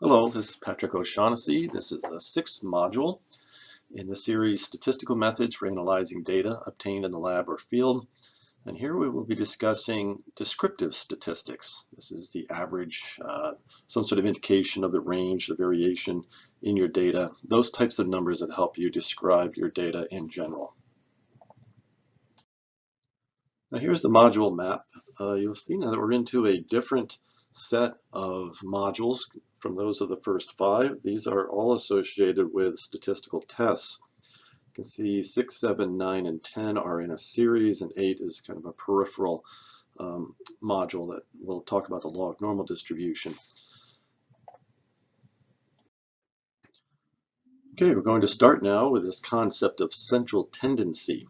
Hello, this is Patrick O'Shaughnessy. This is the sixth module in the series Statistical Methods for Analyzing Data Obtained in the Lab or Field. And here we will be discussing descriptive statistics. This is the average, some sort of indication of the range, the variation in your data, those types of numbers that help you describe your data in general. Now here's the module map. You'll see now that we're into a different set of modules from those of the first five. These are all associated with statistical tests. You can see 6, 7, 9, and 10 are in a series, and 8 is kind of a peripheral module that will talk about the log normal distribution. Okay, we're going to start now with this concept of central tendency.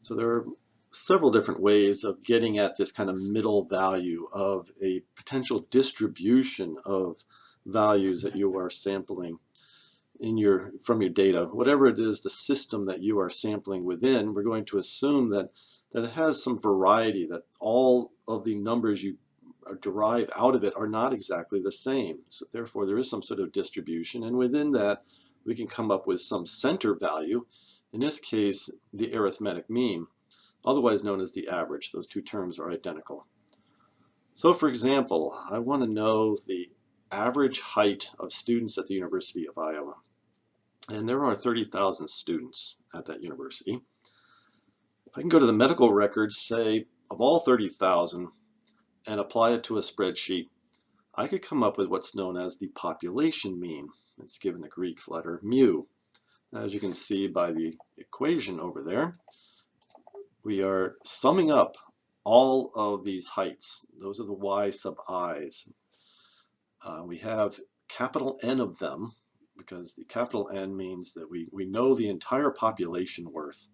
So there are several different ways of getting at this kind of middle value of a potential distribution of values that you are sampling from your data. Whatever it is, the system that you are sampling within, we're going to assume that it has some variety, that all of the numbers you derive out of it are not exactly the same. So therefore there is some sort of distribution, and within that we can come up with some center value, in this case the arithmetic mean, otherwise known as the average. Those two terms are identical. So for example, I want to know the average height of students at the University of Iowa. And there are 30,000 students at that university. If I can go to the medical records, say, of all 30,000 and apply it to a spreadsheet, I could come up with what's known as the population mean. It's given the Greek letter mu. As you can see by the equation over there, we are summing up all of these heights. Those are the y sub i's. We have capital N of them because the capital N means that we know the entire population worth.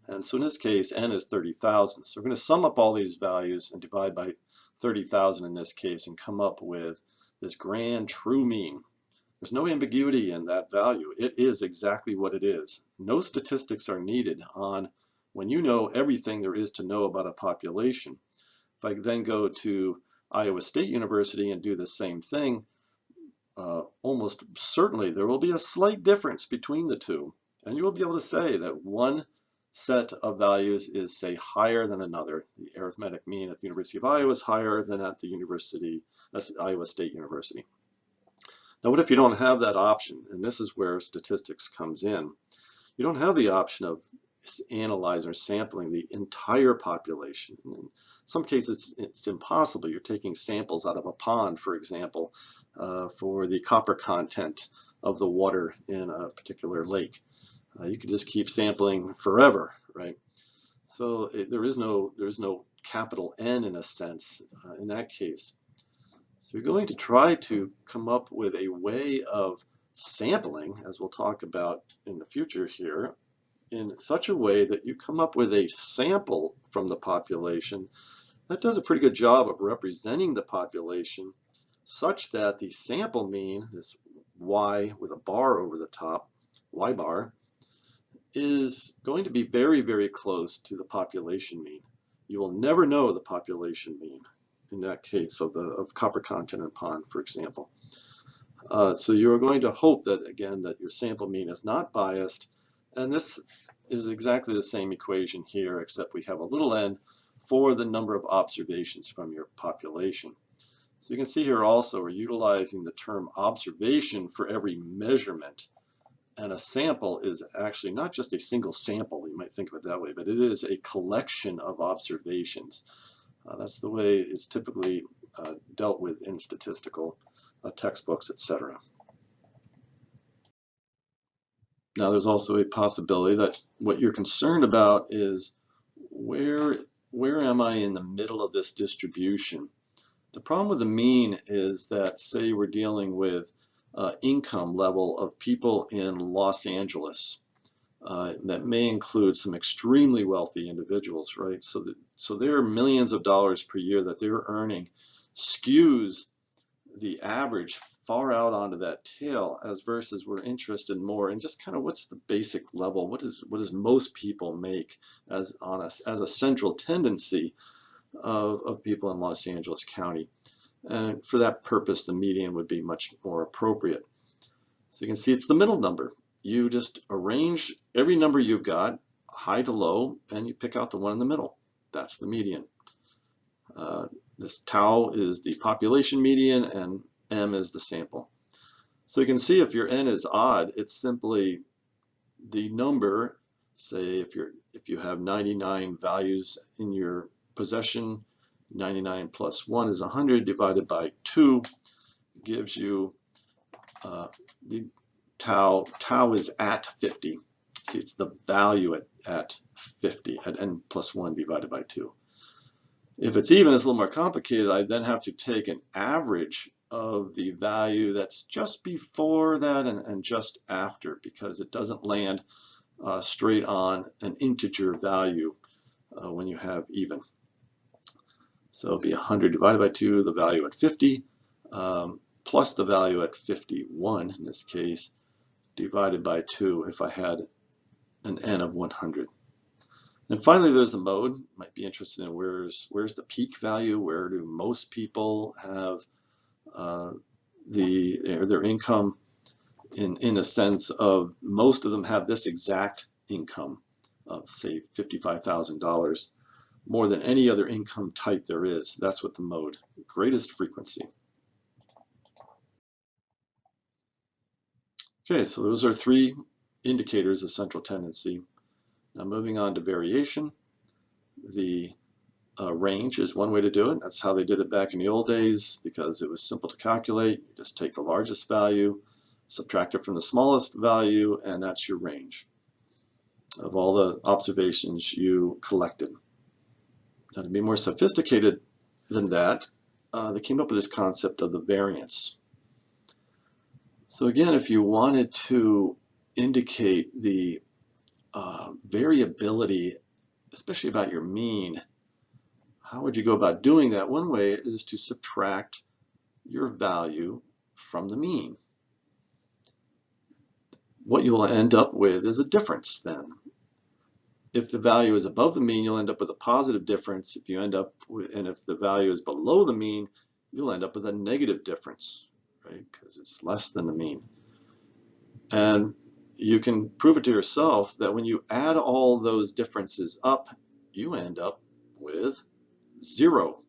And so in this case, N is 30,000. So we're going to sum up all these values and divide by 30,000 in this case and come up with this grand true mean. There's no ambiguity in that value. It is exactly what it is. No statistics are needed on when you know everything there is to know about a population. If I then go to Iowa State University and do the same thing, almost certainly there will be a slight difference between the two. And you will be able to say that one set of values is, say, higher than another. The arithmetic mean at the University of Iowa is higher than at the Iowa State University. Now, what if you don't have that option? And this is where statistics comes in. You don't have the option of analyzing or sampling the entire population. In some cases, it's impossible. You're taking samples out of a pond, for example, for the copper content of the water in a particular lake. You could just keep sampling forever, right? So there is no capital N in a sense in that case. So you're going to try to come up with a way of sampling, as we'll talk about in the future here, in such a way that you come up with a sample from the population that does a pretty good job of representing the population such that the sample mean, this y with a bar over the top, y bar, is going to be very, very close to the population mean. You will never know the population mean in that case of copper content in pond, for example. So you're going to hope that, again, that your sample mean is not biased. And this is exactly the same equation here, except we have a little n for the number of observations from your population. So you can see here also we're utilizing the term observation for every measurement. And a sample is actually not just a single sample, you might think of it that way, but it is a collection of observations. That's the way it's typically dealt with in statistical textbooks, etc. Now there's also a possibility that what you're concerned about is where am I in the middle of this distribution? The problem with the mean is that, say we're dealing with income level of people in Los Angeles. That may include some extremely wealthy individuals, right? So their millions of dollars per year that they're earning skews the average far out onto that tail, as versus we're interested more in just kind of what's the basic level, what does most people make as a central tendency of people in Los Angeles County. And for that purpose, the median would be much more appropriate. So you can see it's the middle number. You just arrange every number you've got, high to low, and you pick out the one in the middle. That's the median. This tau is the population median, and m is the sample. So you can see if your n is odd, it's simply the number. Say if you have 99 values in your possession, 99 plus 1 is 100 divided by 2 gives you the tau. Tau is at 50. See, it's the value at 50, at n plus 1 divided by 2. If it's even, it's a little more complicated. I then have to take an average of the value that's just before that and just after, because it doesn't land straight on an integer value when you have even. So it'll be 100 divided by 2, the value at 50, plus the value at 51, in this case, divided by 2 if I had an n of 100. And finally, there's the mode. Might be interested in where's the peak value, where do most people have their income in a sense of most of them have this exact income of, say, $55,000, more than any other income type there is. That's what the mode, greatest frequency. Okay, so those are 3 indicators of central tendency. Now moving on to variation. The range is one way to do it. That's how they did it back in the old days because it was simple to calculate. You just take the largest value, subtract it from the smallest value, and that's your range of all the observations you collected. Now, to be more sophisticated than that, they came up with this concept of the variance. So again, if you wanted to indicate the variability, especially about your mean, how would you go about doing that? One way is to subtract your value from the mean. What you'll end up with is a difference then. If the value is above the mean, you'll end up with a positive difference. If you end up with, and if the value is below the mean, you'll end up with a negative difference, right? Because it's less than the mean. And you can prove it to yourself that when you add all those differences up, you end up with 0.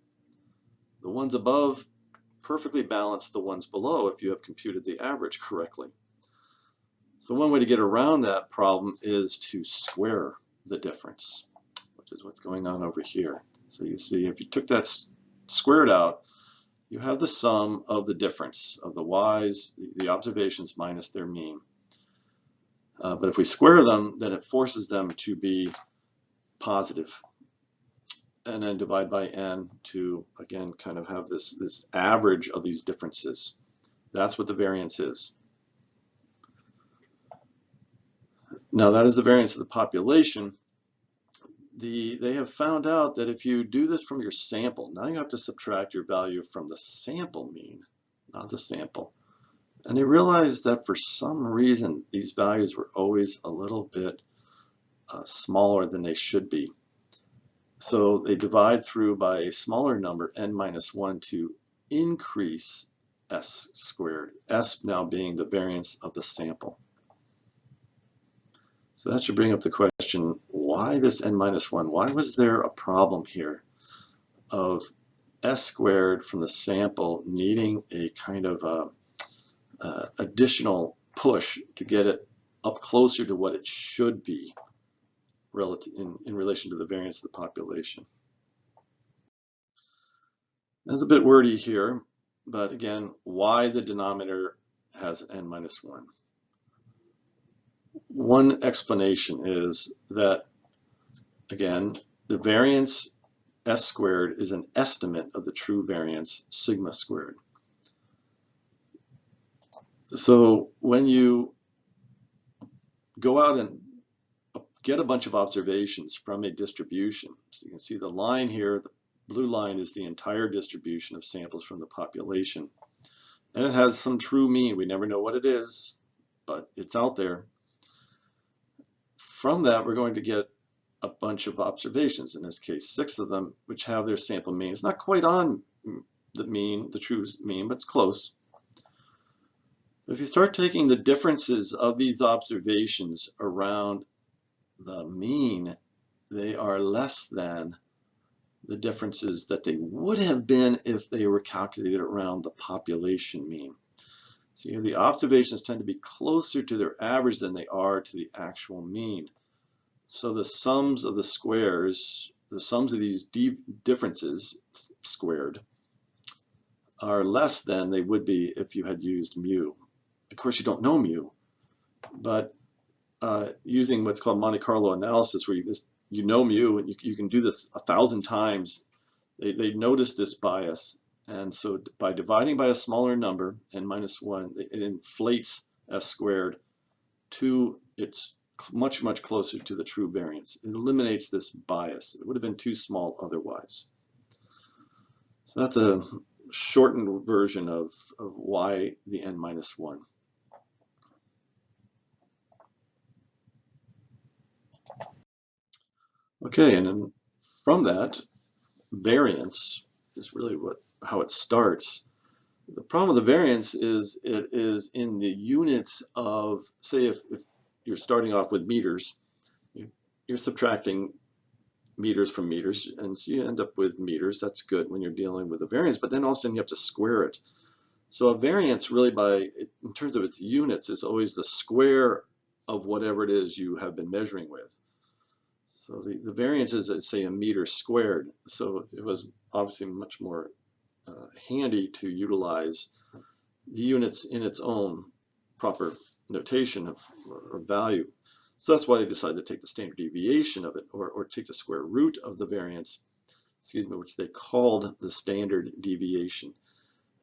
The ones above perfectly balance the ones below if you have computed the average correctly. So one way to get around that problem is to square the difference, which is what's going on over here. So you see, if you took that squared out, you have the sum of the difference of the y's, the observations minus their mean. But if we square them, then it forces them to be positive. And then divide by n to, again, kind of have this average of these differences. That's what the variance is. Now that is the variance of the population. They have found out that if you do this from your sample, now you have to subtract your value from the sample mean, not the sample. And they realized that for some reason, these values were always a little bit smaller than they should be. So they divide through by a smaller number, n minus 1, to increase s squared, s now being the variance of the sample. So that should bring up the question, why this n minus 1? Why was there a problem here of s squared from the sample needing a kind of additional push to get it up closer to what it should be relative in relation to the variance of the population? That's a bit wordy here, but again, why the denominator has n minus 1? One explanation is that, again, the variance s squared is an estimate of the true variance sigma squared. So when you go out and get a bunch of observations from a distribution, so you can see the line here, the blue line is the entire distribution of samples from the population. And it has some true mean. We never know what it is, but it's out there. From that, we're going to get a bunch of observations, in this case 6 of them, which have their sample mean. It's not quite on the mean, the true mean, but it's close. If you start taking the differences of these observations around the mean, they are less than the differences that they would have been if they were calculated around the population mean. So here the observations tend to be closer to their average than they are to the actual mean. So the sums of the squares, the sums of these differences squared, are less than they would be if you had used mu. Of course, you don't know mu, but using what's called Monte Carlo analysis, where you know mu and you can do this 1,000 times, they notice this bias. And so by dividing by a smaller number, n minus 1, it inflates s squared to its much, much closer to the true variance. It eliminates this bias. It would have been too small otherwise. So that's a shortened version of why the n minus 1. Okay, and then from that, variance is really how it starts. The problem with the variance is it is in the units of, say, if you're starting off with meters, you're subtracting meters from meters, and so you end up with meters. That's good when you're dealing with a variance, but then all of a sudden you have to square it. So a variance really in terms of its units, is always the square of whatever it is you have been measuring with. So the variance is, say, a meter squared. So it was obviously much more handy to utilize the units in its own proper notation or value. So that's why they decided to take the standard deviation of it, or take the square root of the variance, which they called the standard deviation.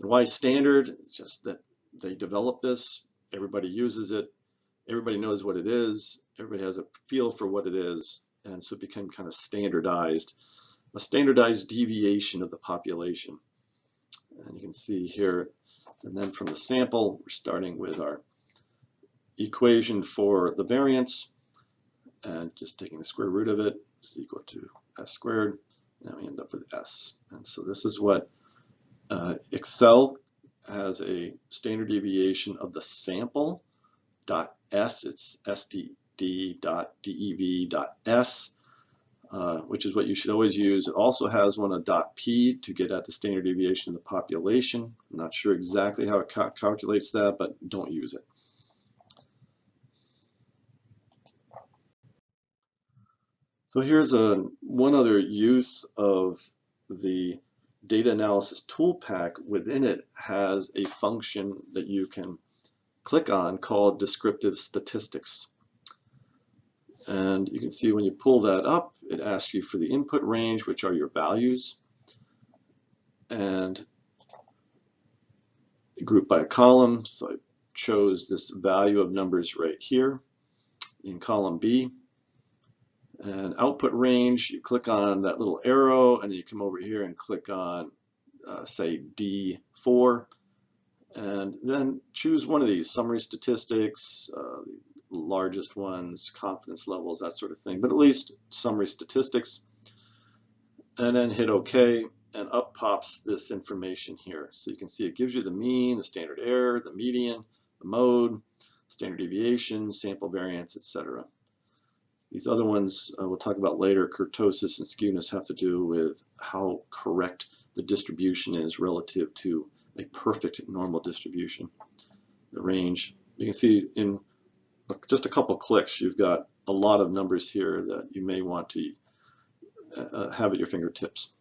And why standard? It's just that they developed this, everybody uses it, everybody knows what it is, everybody has a feel for what it is, and so it became kind of standardized, a standardized deviation of the population. And you can see here, and then from the sample, we're starting with our equation for the variance, and just taking the square root of it is equal to s squared, and we end up with s. And so this is what Excel has, a standard deviation of the sample dot s. It's std.dev.s, which is what you should always use. It also has one, a .p, to get at the standard deviation of the population. I'm not sure exactly how it calculates that, but don't use it. So here's one other use of the data analysis tool pack. Within it has a function that you can click on called descriptive statistics. And you can see when you pull that up, it asks you for the input range, which are your values, and grouped by a column. So I chose this value of numbers right here in column B. And output range, you click on that little arrow, and you come over here and click on, say, D4, and then choose one of these, summary statistics, largest ones, confidence levels, that sort of thing, but at least summary statistics, and then hit OK, and up pops this information here. So you can see it gives you the mean, the standard error, the median, the mode, standard deviation, sample variance, etc. These other ones we'll talk about later, kurtosis and skewness, have to do with how correct the distribution is relative to a perfect normal distribution. The range, you can see in just a couple clicks, you've got a lot of numbers here that you may want to have at your fingertips.